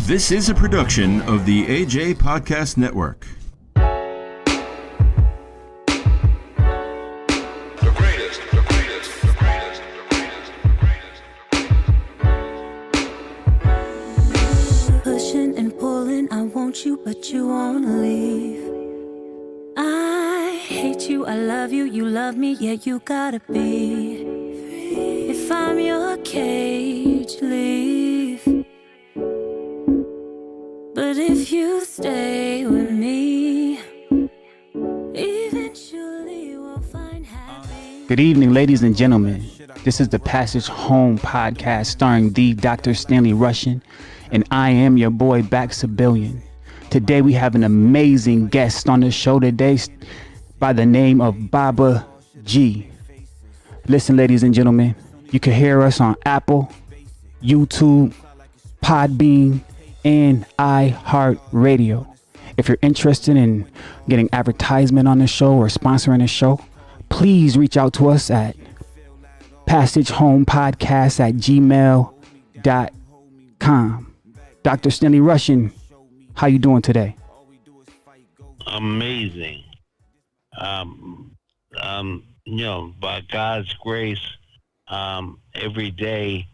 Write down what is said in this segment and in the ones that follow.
This is a production of the AJ Podcast Network. Pushing and pulling, I want you, but you won't leave. I hate you, I love you, you love me, yeah, you gotta be free. If I'm your cage, leave. But if you stay with me, eventually we'll find happy. Good evening, ladies and gentlemen. This is the Passage Home podcast starring the Dr. Stanley Russian, and I am your boy, Back Civilian. Today we have an amazing guest on the show today by the name of Baba G. Listen, ladies and gentlemen, you can hear us on Apple, YouTube, Podbean, and iHeartRadio. If you're interested in getting advertisement on the show or sponsoring the show, please reach out to us at passagehomepodcast@gmail.com. Dr. Stanley Russian, how you doing today? Amazing. By God's grace, every day,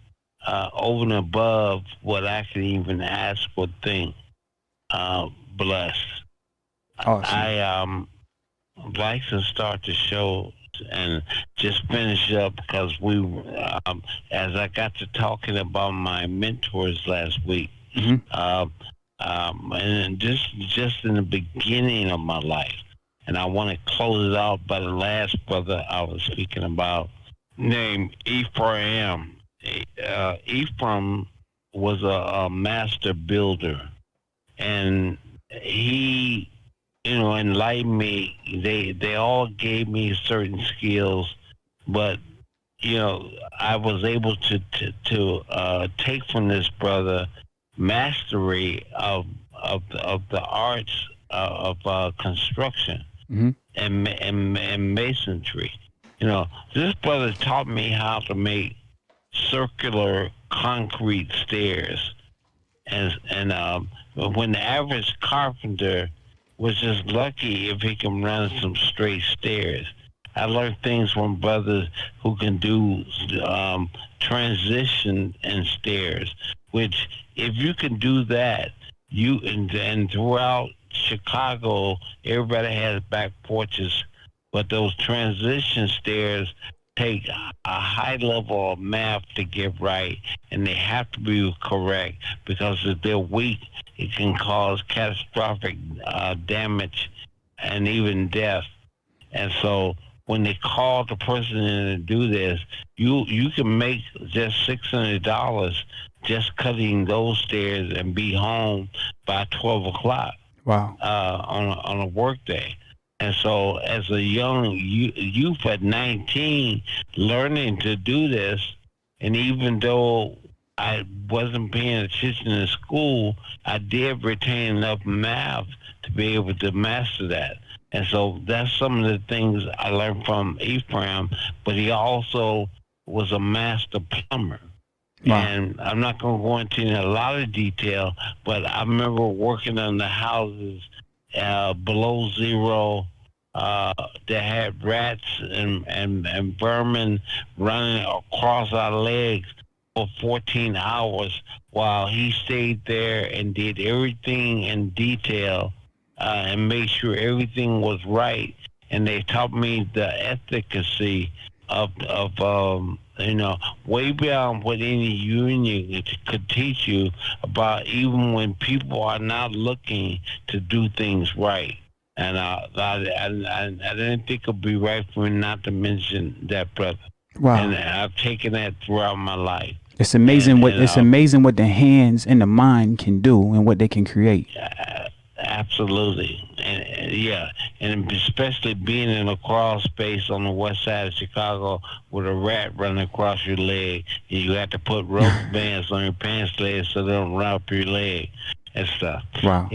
over and above what I can even ask or think, blessed. Awesome. I like to start the show and just finish up because as I got to talking about my mentors last week, and just in the beginning of my life, and I want to close it out by the last brother I was speaking about, named Ephraim. Ephraim was a master builder, and he, enlightened me. They all gave me certain skills, but I was able to take from this brother mastery of the arts of construction and masonry. This brother taught me how to make circular concrete stairs, and when the average carpenter was just lucky if he can run some straight stairs. I learned things from brothers who can do transition and stairs, which if you can do that, and throughout Chicago, everybody has back porches, but those transition stairs take a high level of math to get right, and they have to be correct, because if they're weak, it can cause catastrophic damage and even death. And so when they call the person in to do this, you can make just $600 just cutting those stairs and be home by 12 o'clock. Wow. On a work day. And so as a young youth at 19, learning to do this, and even though I wasn't paying attention in school, I did retain enough math to be able to master that. And so that's some of the things I learned from Ephraim, but he also was a master plumber. Wow. And I'm not going to go into a lot of detail, but I remember working on the houses below zero that had rats and vermin running across our legs for 14 hours while he stayed there and did everything in detail and made sure everything was right. And they taught me the efficacy of way beyond what any union could teach you about, even when people are not looking to do things right. And I didn't think it'd be right for me not to mention that brother. Wow. And I've taken that throughout my life. It's amazing amazing what the hands and the mind can do and what they can create. Absolutely. And especially being in a crawl space on the west side of Chicago with a rat running across your leg, and you have to put rubber bands on your pants legs so they don't run up your leg and stuff. Wow.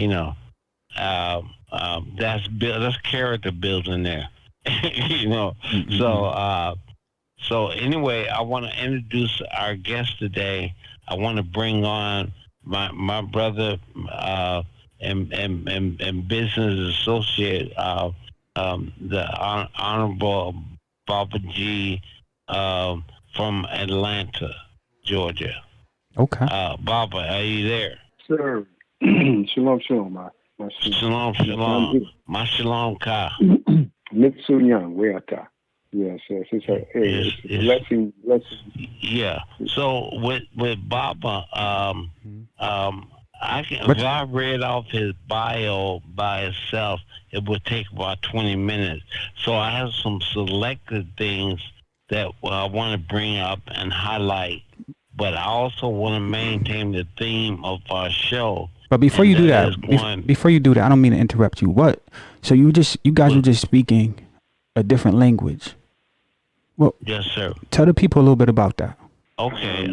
That's character building there. Mm-hmm. So anyway, I want to introduce our guest today. I want to bring on my brother and business associate, the Honorable Baba G from Atlanta, Georgia. Okay. Baba, are you there? Sir. Shalom, shalom, my Shalom, shalom. Ma shalom ka. Mitsunyang, Weata. Yes, it's a blessing. Yeah. So with Baba, if I read off his bio by itself, it would take about 20 minutes. So I have some selected things that I want to bring up and highlight, but I also want to maintain the theme of our show. But before you do that, I don't mean to interrupt you. What? So you guys were just speaking a different language. Well, yes, sir. Tell the people a little bit about that. Okay.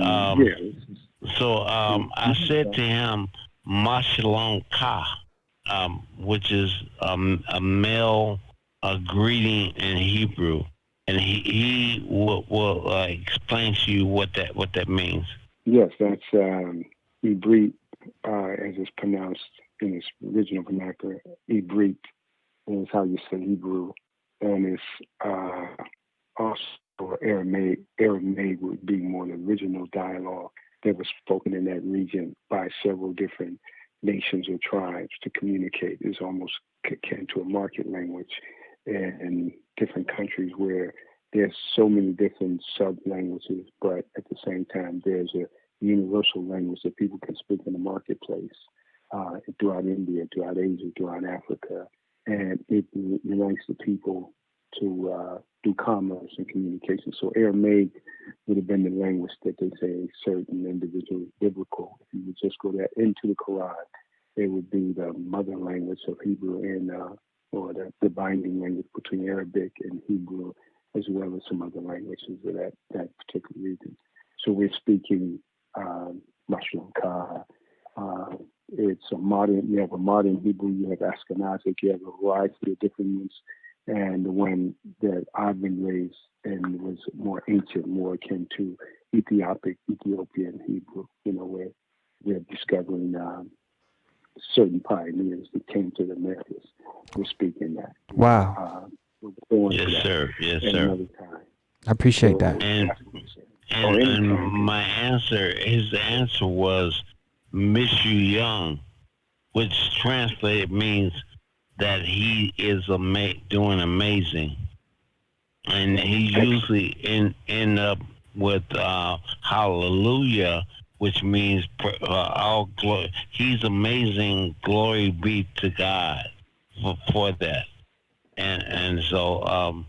So I said to him, Mashalom Ka, which is a male greeting in Hebrew, and he will explain to you what that means. Yes, that's Ibrit, as it's pronounced in its original vernacular. Ibrit is how you say Hebrew, and it's also Aramaic. Aramaic would be more the original dialogue that was spoken in that region by several different nations or tribes to communicate. It's almost akin to a market language in different countries where there's so many different sub-languages, but at the same time, there's a universal language that people can speak in the marketplace throughout India, throughout Asia, throughout Africa, and it unites the people to do commerce and communication. So Aramaic would have been the language that they say certain individual biblical. If you would just go there into the Quran, it would be the mother language of Hebrew and or the binding language between Arabic and Hebrew, as well as some other languages of that particular region. So we're speaking Mashalom Ka. It's a modern. You have a modern Hebrew. You have Ashkenazic. You have a variety of different ones. And the one that I've been raised in was more ancient, more akin to Ethiopian Hebrew, where we're discovering certain pioneers that came to the Americas. We're speaking that. Wow. Yes, sir. Yes, sir. Another time. I appreciate that. And my answer, his answer was Miss You Young, which translated means that he is doing amazing, and he usually end up with hallelujah, which means all glory. He's amazing. Glory be to God for that, and so on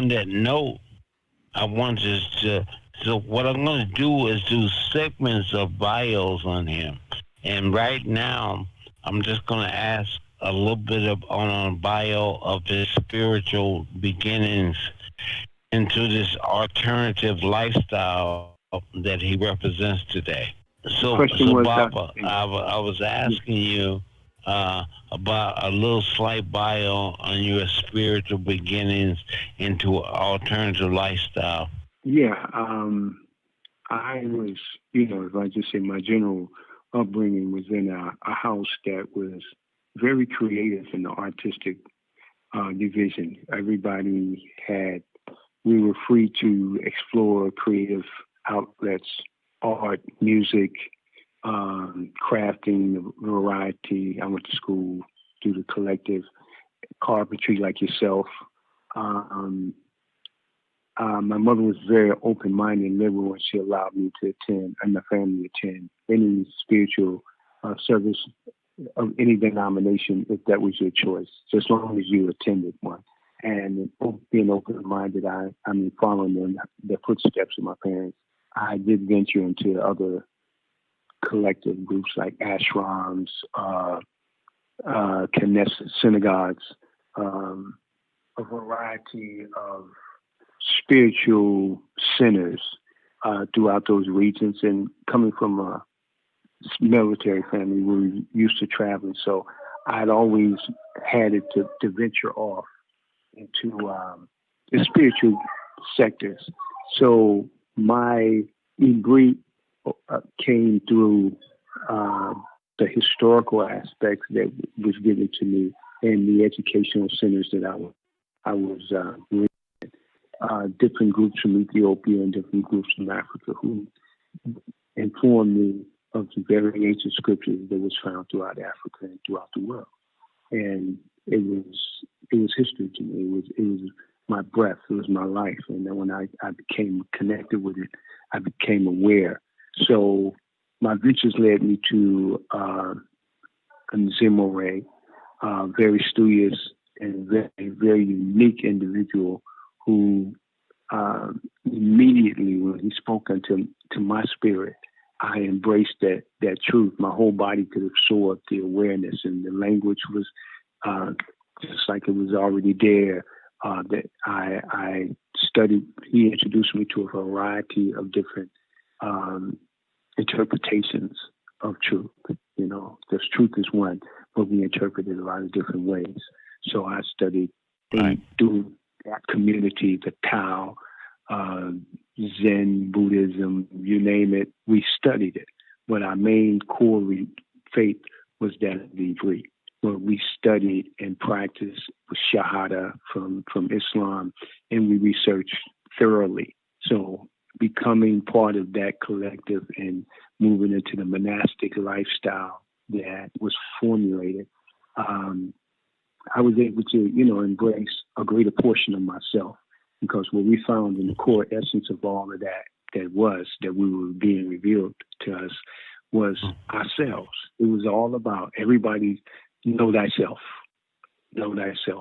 that note, I want to. So what I'm going to do is do segments of bios on him. And right now, I'm just going to ask a little bit on a bio of his spiritual beginnings into this alternative lifestyle that he represents today. So Baba, I was asking you about a little slight bio on your spiritual beginnings into an alternative lifestyle. Yeah, I was, if I just say my general upbringing was in a house that was very creative in the artistic division. Everybody we were free to explore creative outlets, art, music, crafting, variety. I went to school through the collective, carpentry like yourself. My mother was very open-minded and liberal, and she allowed me to attend, and my family attend, any spiritual service of any denomination, if that was your choice, just as long as you attended one. And being open-minded, following the footsteps of my parents, I did venture into other collective groups like ashrams, Knesset, synagogues, a variety of spiritual centers throughout those regions. And coming from a military family, we were used to traveling, so I'd always had it to venture off into the spiritual sectors. So my Ibrit came through the historical aspects that was given to me and the educational centers that I was in. Different groups from Ethiopia and different groups from Africa who informed me of the very ancient scriptures that was found throughout Africa and throughout the world. And it was history to me. It was my breath. It was my life. And then when I became connected with it, I became aware. So my ventures led me to Nzimore, very studious and very, very unique individual who immediately, when he spoke to my spirit, I embraced that truth. My whole body could absorb the awareness, and the language was just like it was already there. That I studied. He introduced me to a variety of different interpretations of truth. You know, because truth is one, but we interpret it a lot of different ways. So I studied through that community, the Tao, Zen, Buddhism, you name it, we studied it. But our main core faith was that of the Ibrit, where we studied and practiced Shahada from Islam, and we researched thoroughly. So becoming part of that collective and moving into the monastic lifestyle that was formulated, I was able to, embrace a greater portion of myself, because what we found in the core essence of all of that we were being revealed to us was ourselves. It was all about everybody know thyself.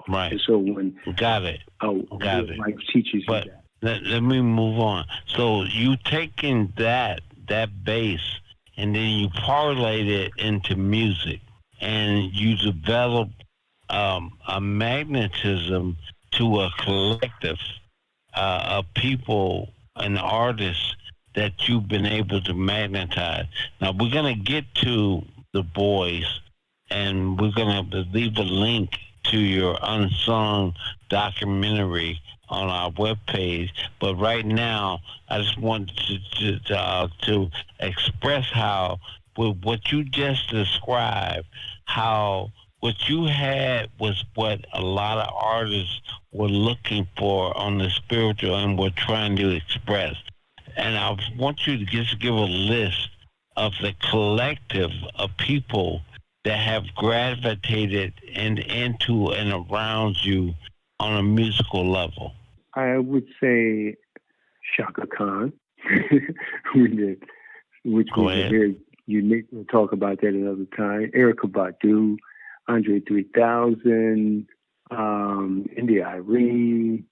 Right. And so when got it. Life teaches you that. Let me move on. So you taking that base and then you parlayed it into music, and you developed a magnetism to a collective of people and artists that you've been able to magnetize. Now, we're going to get to the boys, and we're going to leave a link to your unsung documentary on our webpage. But right now, I just wanted to express how, with what you just described, how what you had was what a lot of artists were looking for on the spiritual and were trying to express. And I want you to just give a list of the collective of people that have gravitated into and around you on a musical level. I would say Shaka Khan, which was very unique. We'll talk about that another time. Erykah Badu, Andre 3000, India Irene,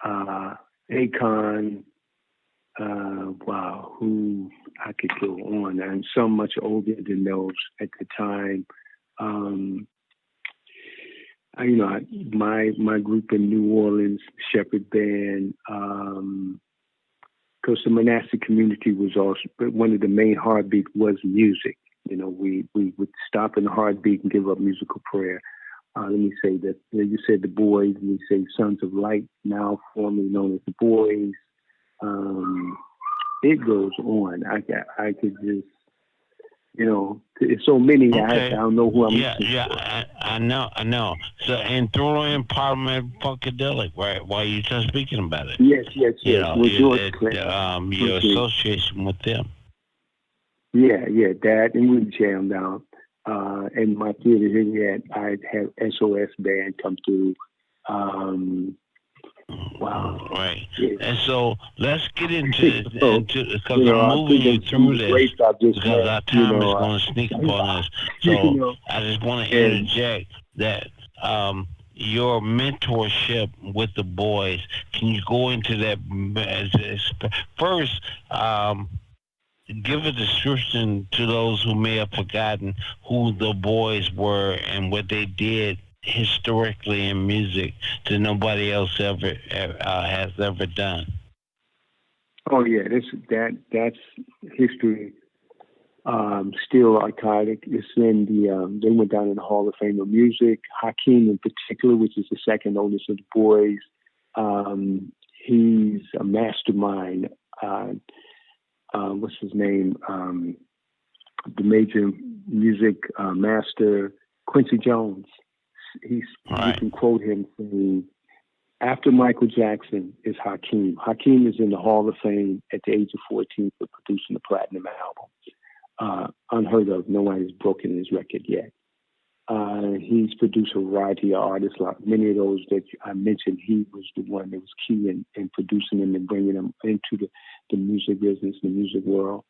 Akon, who I could go on, and so much older than those at the time. My group in New Orleans, Shepherd Band, because the monastic community was also, one of the main heartbeat was music. We would stop in the heartbeat and give up musical prayer. Let me say that you said the boys, we say Sons of Light, now formerly known as the Boys. It goes on. I could just, it's so many. Okay. I don't know who I'm. I know. So, and throw in Parliament Funkadelic, right? While you're just speaking about it. Yes. Your association with them. Yeah, that, and we jammed out. And my theater here, I'd have SOS Band come through. Wow. Right. Yeah. And so let's get into because I'm moving you through this because our time is going to sneak upon us. So I just want to interject that your mentorship with the boys, can you go into that first? Give a description to those who may have forgotten who the boys were and what they did historically in music that nobody else has ever done. Oh yeah, that's history. Still archaic. It's in the they went down in the Hall of Fame of Music. Hakeem in particular, which is the second oldest of the boys. He's a mastermind. what's his name? The major music master, Quincy Jones. You can quote him saying, after Michael Jackson is Hakeem. Hakeem is in the Hall of Fame at the age of 14 for producing a platinum album. Unheard of. No one has broken his record yet. He's produced a variety of artists. Like many of those that I mentioned, he was the one that was key in producing them and bringing them into the music business, the music world,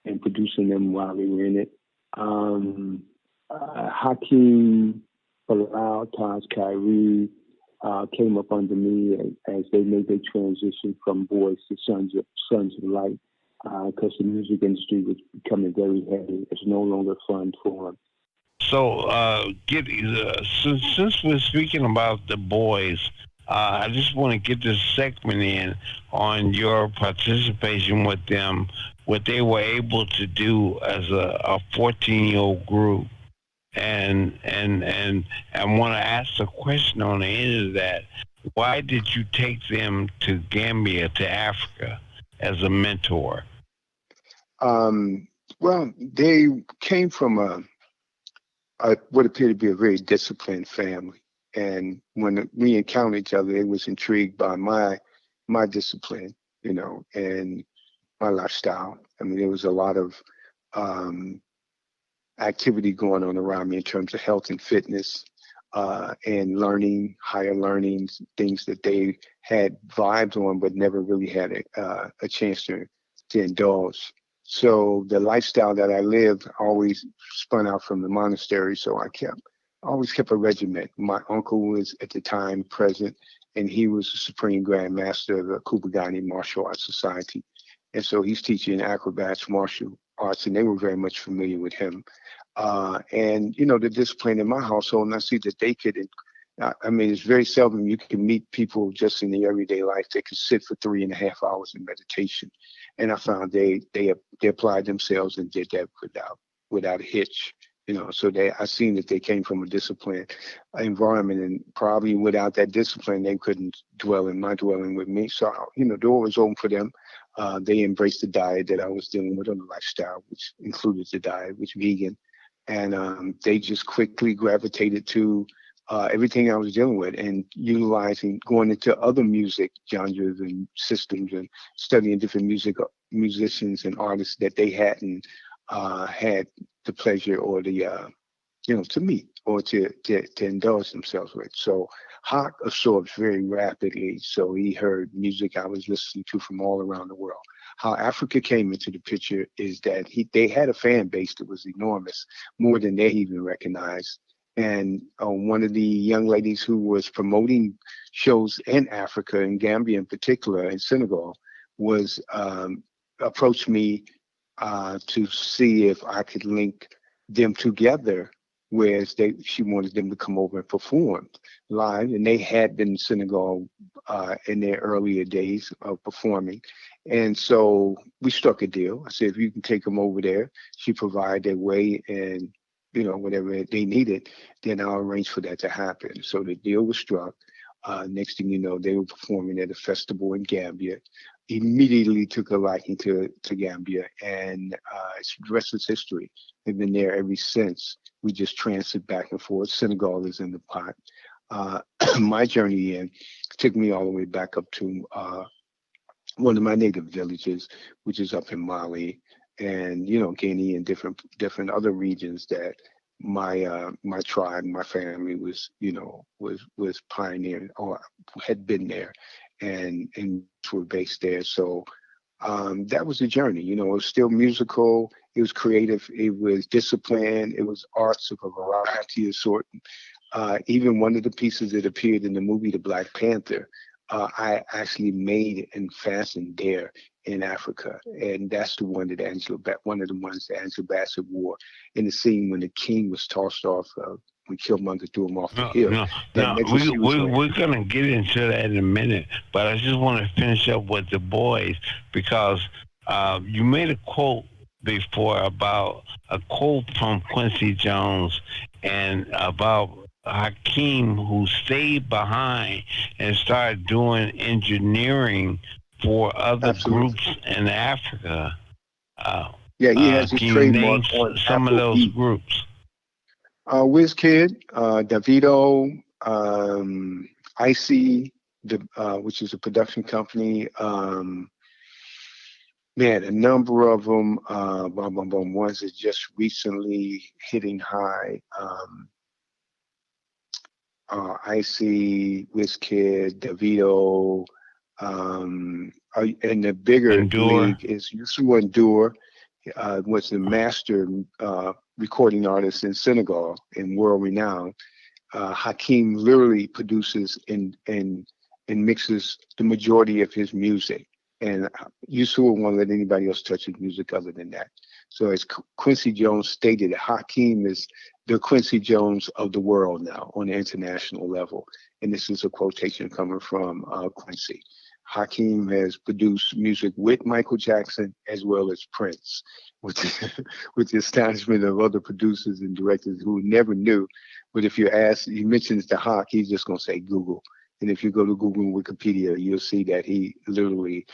and producing them while they were in it. Hakeem, Bilal, Taj, Kyrie came up under me as they made their transition from boys to sons of light, because the music industry was becoming very heavy. It's no longer fun for them. So, since we're speaking about the boys, I just want to get this segment in on your participation with them, what they were able to do as a 14-year-old group. And I want to ask a question on the end of that. Why did you take them to Gambia, to Africa, as a mentor? Well, they came from what appeared to be a very disciplined family. And when we encountered each other, they was intrigued by my discipline, and my lifestyle. I mean, there was a lot of activity going on around me in terms of health and fitness, and learning, higher learnings, things that they had vibes on, but never really had a chance to indulge. So the lifestyle that I lived always spun out from the monastery. So I always kept a regiment. My uncle was at the time present, and he was the Supreme Grand Master of the Kubagani Martial Arts Society. And so he's teaching acrobats, martial arts, and they were very much familiar with him. And, the discipline in my household, and I see that they could, it's very seldom you can meet people just in the everyday life that could sit for 3.5 hours in meditation. And I found they applied themselves and did that without a hitch. So I seen that they came from a disciplined environment, and probably without that discipline, they couldn't dwell in my dwelling with me. So, the door was open for them. They embraced the diet that I was dealing with, on the lifestyle, which included the diet, which vegan. And they just quickly gravitated to everything I was dealing with, and going into other music genres and systems, and studying different musicians and artists that they hadn't had the pleasure or the to meet or to indulge themselves with. So Hawk absorbs very rapidly. So he heard music I was listening to from all around the world. How Africa came into the picture is that they had a fan base that was enormous, more than they even recognized. And one of the young ladies who was promoting shows in Africa, in Gambia in particular, in Senegal, was approached me to see if I could link them together, whereas she wanted them to come over and perform live. And they had been in Senegal in their earlier days of performing. And so we struck a deal. I said, if you can take them over there, she provided their way and whatever they needed, then I'll arrange for that to happen. So the deal was struck. Next thing you know, they were performing at a festival in Gambia. Immediately took a liking to Gambia, and the rest is history. They've been there ever since. We just transit back and forth. Senegal is in the pot. My journey took me all the way back up to one of my native villages, which is up in Mali, and Guinea, and different other regions that my tribe, my family was pioneering or had been there, and were based there. So that was the journey. It was still musical, it was creative, it was disciplined, it was arts of a variety of sort. Even one of the pieces that appeared in the movie The Black Panther, I actually made and fastened there in Africa, and that's the one that one of the ones that Angela Bassett wore in the scene when the king was tossed off. When Killmonger threw him off the hill. We're gonna get into that in a minute, but I just want to finish up with the boys, because you made a quote before about a quote from Quincy Jones and about Hakeem, who stayed behind and started doing engineering for other groups in Africa. Yeah, he has his Can you name trademark on some of those Afrobeat. groups? WizKid, Davido, Icy, which is a production company. Man, a number of them. Ones that just recently hitting high. Icy, WizKid, Davido, and the bigger Endure. league is Youssou N'Dour. Was the master recording artist in Senegal and world renowned. Hakeem literally produces and mixes the majority of his music. And Youssou won't let anybody else touch his music other than that. So as Quincy Jones stated, Hakeem is the Quincy Jones of the world now on the international level. And this is a quotation coming from Quincy. Hakeem has produced music with Michael Jackson as well as Prince, with the astonishment of other producers and directors who never knew. But if you ask, he mentions the Hawk, he's just going to say Google. And if you go to Google and Wikipedia, you'll see that he literally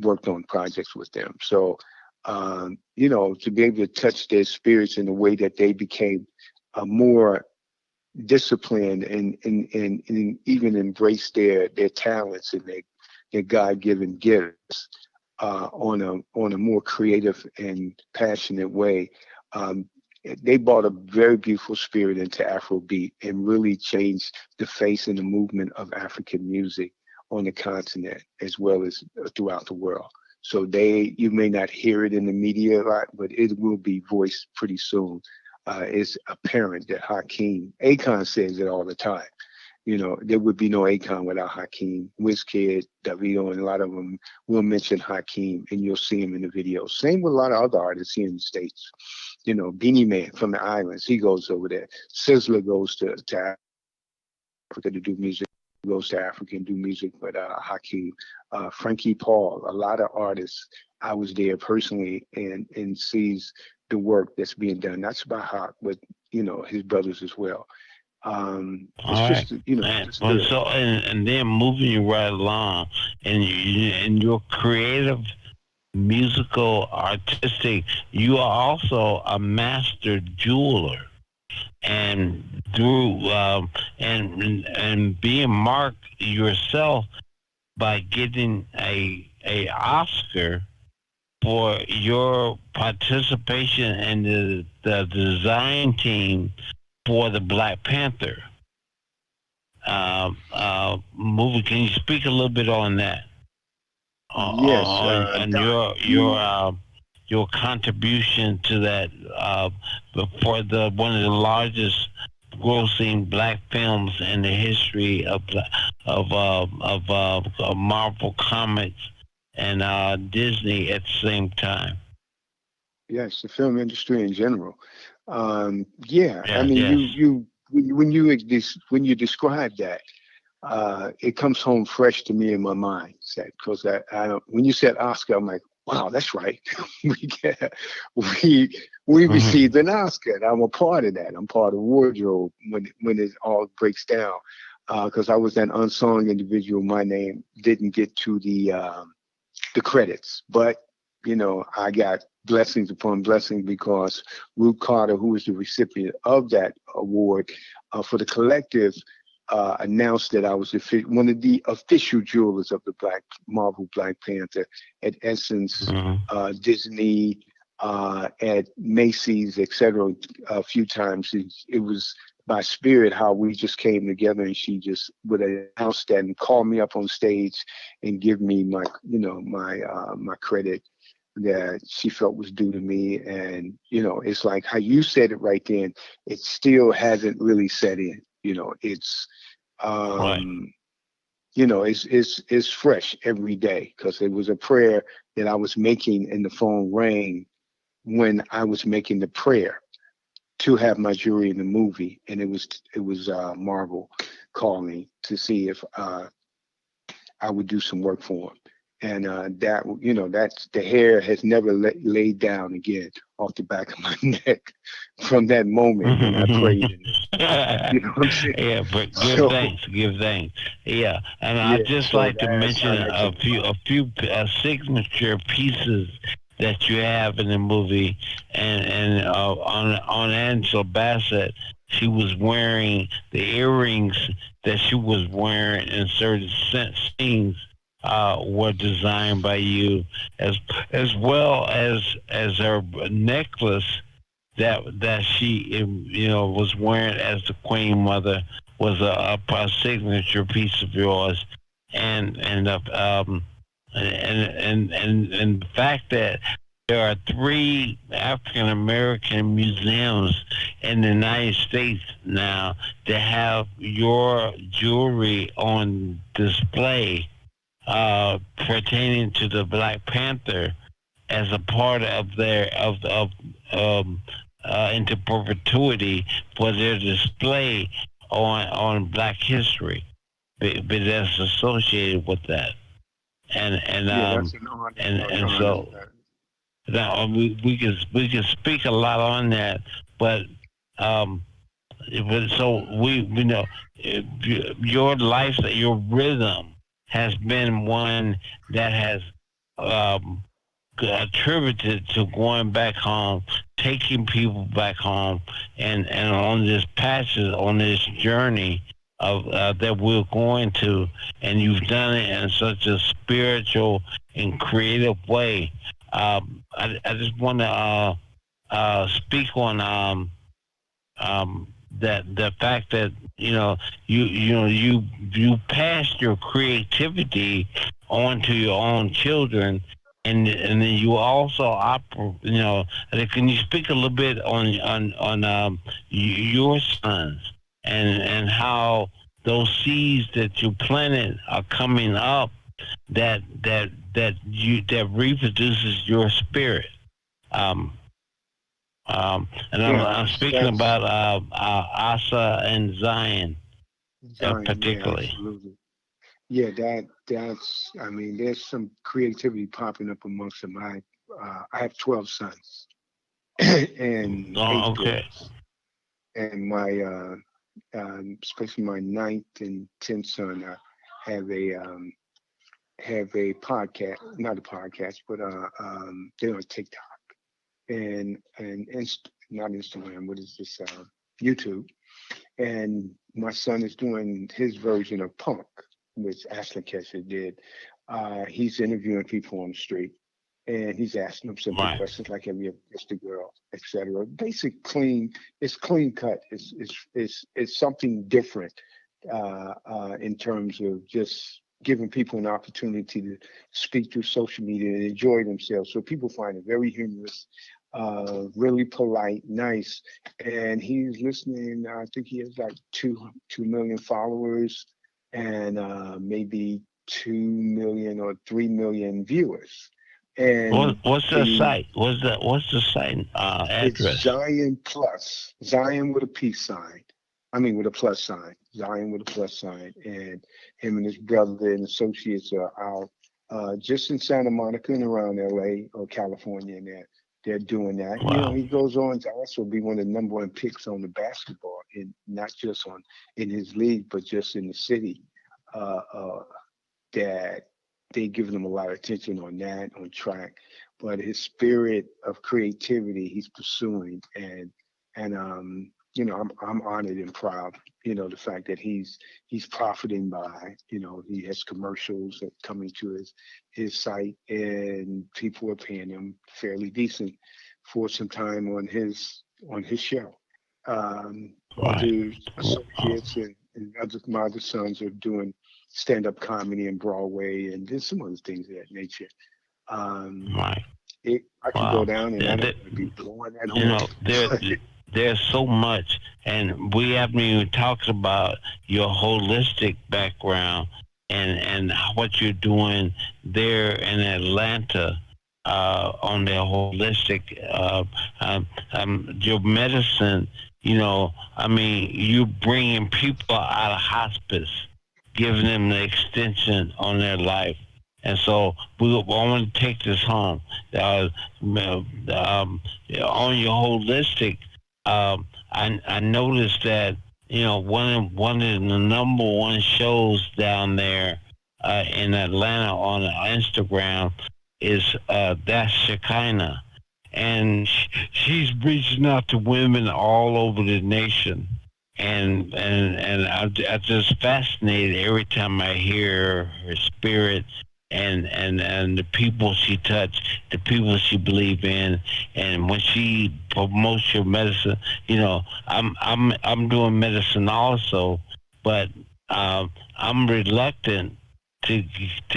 worked on projects with them. So, to be able to touch their spirits in a way that they became more disciplined and even embrace their talents and their God-given gifts on a more creative and passionate way. They brought a very beautiful spirit into Afrobeat and really changed the face and the movement of African music on the continent as well as throughout the world. So you may not hear it in the media a lot, but it will be voiced pretty soon. It's apparent that Hakeem, Akon says it all the time. There would be no Akon without Hakeem. WizKid, Davido, and a lot of them will mention Hakeem, and you'll see him in the videos. Same with a lot of other artists here in the States. Beanie Man from the islands, he goes over there. Sizzler goes to Africa to do music. He goes to Africa and do music, but Hakeem, Frankie Paul, a lot of artists. I was there personally and sees the work that's being done, not just by Hawk, but his brothers as well. It's just, and then moving you right along, and your creative, musical, artistic, you are also a master jeweler, and through and being marked yourself by getting a Oscar for your participation in the design team for the Black Panther movie. Can you speak a little bit on that? Yes. And your contribution to that for one of the largest grossing Black films in the history of Marvel Comics and Disney at the same time. Yes, the film industry in general. I mean, yes. when you describe that, it comes home fresh to me in my mind. Because when you said Oscar, I'm like, wow, that's right. we received an Oscar, and I'm a part of that. I'm part of wardrobe when it all breaks down. Because I was that unsung individual, my name didn't get to the credits, but I got blessings upon blessings because Ruth Carter, who was the recipient of that award for the collective, announced that I was one of the official jewelers of the Marvel Black Panther at Essence, Disney, at Macy's, etc. A few times. It was by spirit how we just came together, and she just would announce that and call me up on stage and give me my my credit that she felt was due to me. And it's like how you said it right then, it still hasn't really set in. It's Right. it's fresh every day, because it was a prayer that I was making and the phone rang when I was making the prayer to have my jury in the movie, and it was Marvel calling to see if I would do some work for him. And that's the hair has never laid down again off the back of my neck from that moment when I prayed. You know what I'm saying? Yeah, but give thanks. Yeah, and I'd just like to mention a few signature pieces that you have in the movie, and on Angela Bassett, she was wearing the earrings that she was wearing in certain scenes were designed by you, as well as her necklace that she was wearing as the Queen Mother was a signature piece of yours, and the fact that there are 3 African American museums in the United States now that have your jewelry on display pertaining to the Black Panther as a part of their into perpetuity for their display on Black history, but that's associated with that, that's an honor. and so now we can speak a lot on that, but so we know your life, your rhythm has been one that has attributed to going back home, taking people back home, and on this passage, on this journey of that we're going to, and you've done it in such a spiritual and creative way. I just want to speak on that the fact that you passed your creativity on to your own children. And then you also can you speak a little bit on your sons and how those seeds that you planted are coming up that reproduces your spirit, and I'm speaking about Asa and Zion particularly. Yeah, absolutely. Yeah, that's. I mean, there's some creativity popping up amongst them. I have 12 sons and 8 daughters, and my especially my 9th and 10th son have a podcast, not a podcast, but they're on TikTok and not Instagram. What is this? YouTube. And my son is doing his version of punk, which Ashley Kesher did. He's interviewing people on the street, and he's asking them simple questions like, "Have you ever kissed a girl?" etc. Basic, clean. It's clean cut. It's something different in terms of just giving people an opportunity to speak through social media and enjoy themselves. So people find it very humorous, really polite, nice, and he's listening. I think he has like 2 million followers and maybe 2 million or 3 million viewers. And what's the site? What's the site address? It's Zion Plus. Zion with a peace sign. I mean with a plus sign. Zion with a plus sign. And him and his brother and associates are out just in Santa Monica and around LA or California, and they're doing that. Wow. He goes on to also be one of the number 1 picks on the basketball, in not just in his league, but just in the city. That they give him a lot of attention on that, on track. But his spirit of creativity, he's pursuing, and I'm honored and proud. The fact that he's profiting by. He has commercials that coming to his site, and people are paying him fairly decent for some time on his show. Other associates and my other sons are doing stand-up comedy in Broadway, and there's some other things of that nature. I can go down and I don't be blowing that on. There's so much, and we haven't even talked about your holistic background and what you're doing there in Atlanta on the holistic, your medicine. You bringing people out of hospice, giving them the extension on their life. And so I want to take this home. On your holistic, I noticed that one of the number 1 shows down there in Atlanta on Instagram is that's Shekinah, and she's reaching out to women all over the nation. And I'm just fascinated every time I hear her spirit and the people she touched, the people she believed in, and when she promotes your medicine, I'm doing medicine also, but I'm reluctant to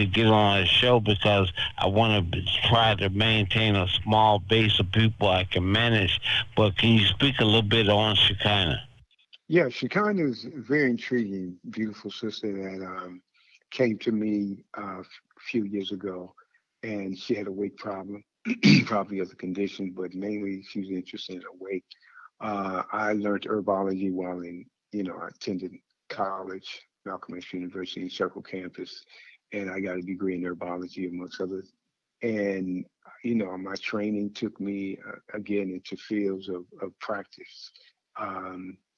get on a show because I want to try to maintain a small base of people I can manage. But can you speak a little bit on Shekinah? Yeah, Shekinah is a very intriguing, beautiful sister that came to me a few years ago, and she had a weight problem, probably as a condition, but mainly she was interested in her weight. I learned herbology while I attended college, Malcolm X University, Circle Campus, and I got a degree in herbology amongst others. And my training took me again into fields of practice.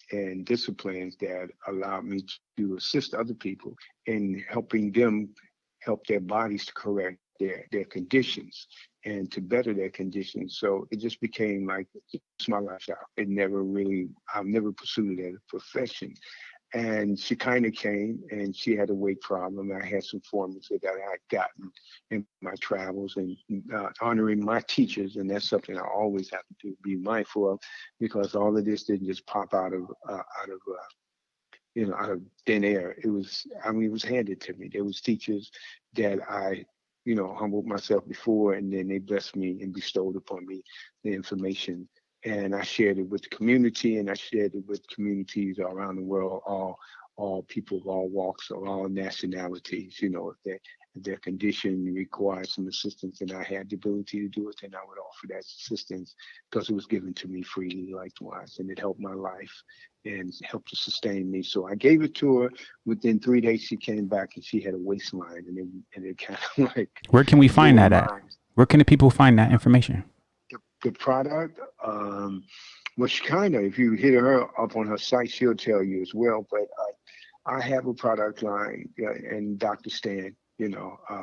And disciplines that allowed me to assist other people in helping them help their bodies to correct their conditions and to better their conditions. So it just became like it's my lifestyle. I've never pursued it as a profession. And she kind of came and she had a weight problem. I had some formulas that I had gotten in my travels and honoring my teachers. And that's something I always have to be mindful of, because all of this didn't just pop out of thin air. It was handed to me. There was teachers that I humbled myself before, and then they blessed me and bestowed upon me the information. And I shared it with the community, and I shared it with communities around the world, all people of all walks, of all nationalities. If their condition required some assistance and I had the ability to do it, then I would offer that assistance because it was given to me freely likewise, and it helped my life and helped to sustain me. So I gave it to her. Within 3 days, she came back and she had a waistline, and it kind of like. Where can we find that at? Where can the people find that information? The product, Shekinah, if you hit her up on her site, she'll tell you as well. But I have a product line, and Dr. Stan,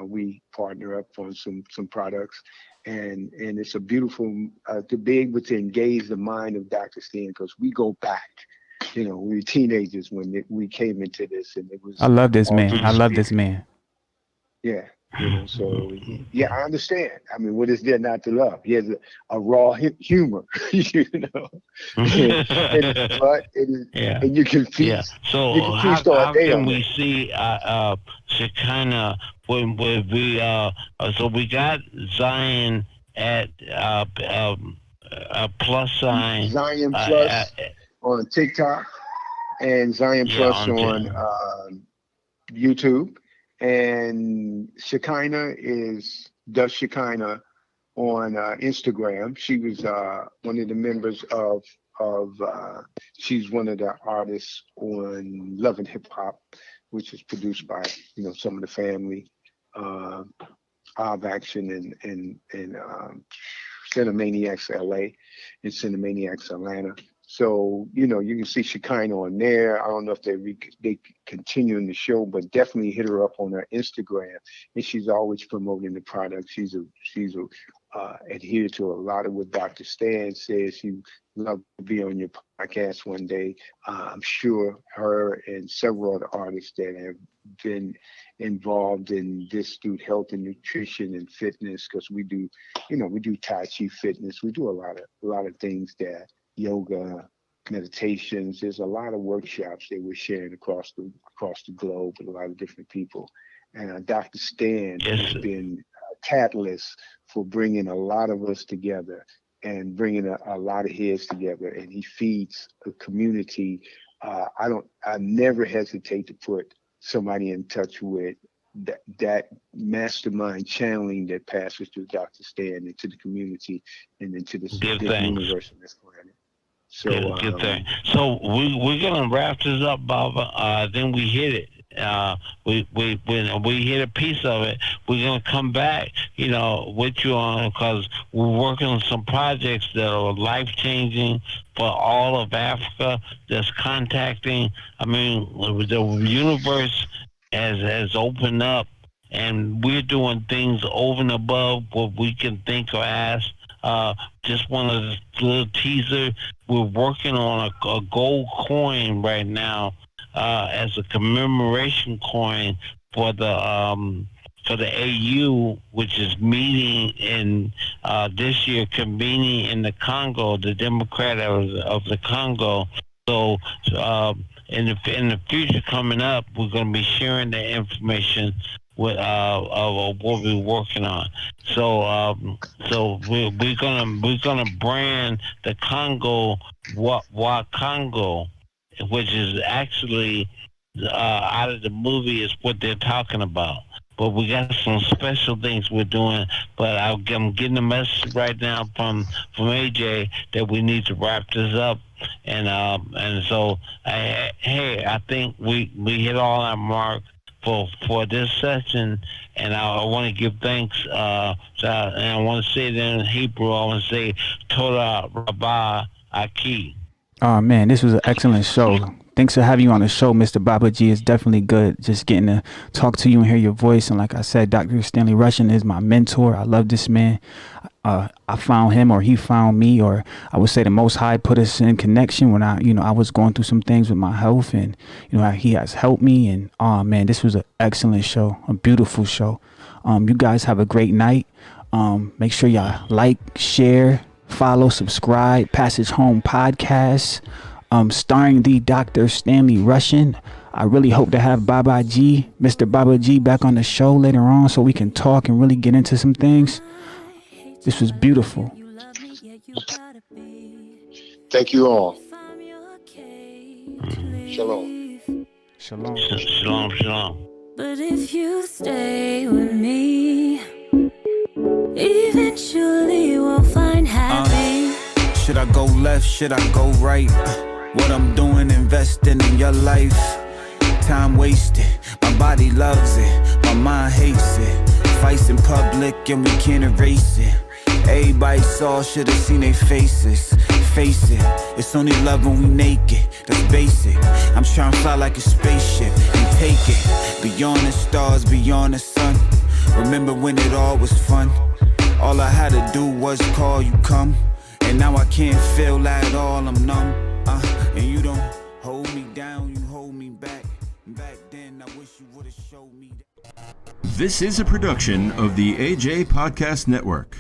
we partner up on some products, and it's a beautiful, to be able to engage the mind of Dr. Stan, because we go back. We were teenagers when we came into this, and it was. I love this man. I love this man. Yeah. So yeah, I understand. I mean, what is there not to love? He has a raw humor, but it is, and you can feast. Yeah. So how can we see Shekinah when we so we got Zion at plus sign Zion Plus on TikTok and Zion Plus on YouTube. And Shekinah does Shekinah on Instagram. She was one of the members of she's one of the artists on Love and Hip Hop, which is produced by some of the family, Of Action and Cinemaniacs LA and Cinemaniacs Atlanta. So, you can see Shekinah on there. I don't know if they continue the show, but definitely hit her up on her Instagram. And she's always promoting the product. She's adhered to a lot of what Dr. Stan says. She'd love to be on your podcast one day. I'm sure her and several other artists that have been involved in this through health and nutrition and fitness, because we do Tai Chi fitness. We do a lot of things that yoga, meditations. There's a lot of workshops that we're sharing across the globe with a lot of different people. And Dr. Stan has been a catalyst for bringing a lot of us together and bringing a lot of heads together. And he feeds a community. I never hesitate to put somebody in touch with that mastermind channeling that passes through Dr. Stan into the community and into this universe and this planet. So, good thing. So we're gonna wrap this up, Baba. Then we hit it. When we hit a piece of it, we're gonna come back, with you on, because we're working on some projects that are life changing for all of Africa. That's contacting. I mean, the universe has opened up, and we're doing things over and above what we can think or ask. Just one of the little teaser. We're working on a gold coin right now as a commemoration coin for the AU, which is meeting in this year, convening in the Congo, the Democrat of the Congo. So in the future coming up, we're going to be sharing the information with of what we're working on. So we're gonna brand the Congo Wa Congo, which is actually out of the movie is what they're talking about. But we got some special things we're doing. But I'm getting a message right now from AJ that we need to wrap this up. And so I think we hit all our mark for this session. And I want to give thanks. And I want to say it in Hebrew. I want to say Toda Rabbah Aki. Oh man, this was an excellent show. Thanks for having you on the show, Mr. Babaji. It's definitely good just getting to talk to you and hear your voice. And like I said, Dr. Stanley Rushing is my mentor. I love this man. I found him, or he found me, or I would say the Most High put us in connection when I was going through some things with my health, and he has helped me. And oh man, this was an excellent show, a beautiful show. You guys have a great night. Make sure y'all like, share, follow, subscribe. Passage Home Podcast. Starring the Dr. Stanley Rushing. I really hope to have Babaji, Mr. Babaji, back on the show later on so we can talk and really get into some things. This was beautiful. Thank you all. Shalom. Shalom. Shalom, shalom. But if you stay with me, eventually we'll find happy. Should I go left? Should I go right? What I'm doing, investing in your life. Time wasted, my body loves it, my mind hates it. Fights in public and we can't erase it. Everybody saw, should've seen their faces. Face it, it's only love when we naked, that's basic. I'm trying to fly like a spaceship and take it beyond the stars, beyond the sun. Remember when it all was fun? All I had to do was call, you come. And now I can't feel at all, I'm numb. And you don't hold me down, you hold me back. Back then, I wish you would've showed me that. This is a production of the AJ Podcast Network.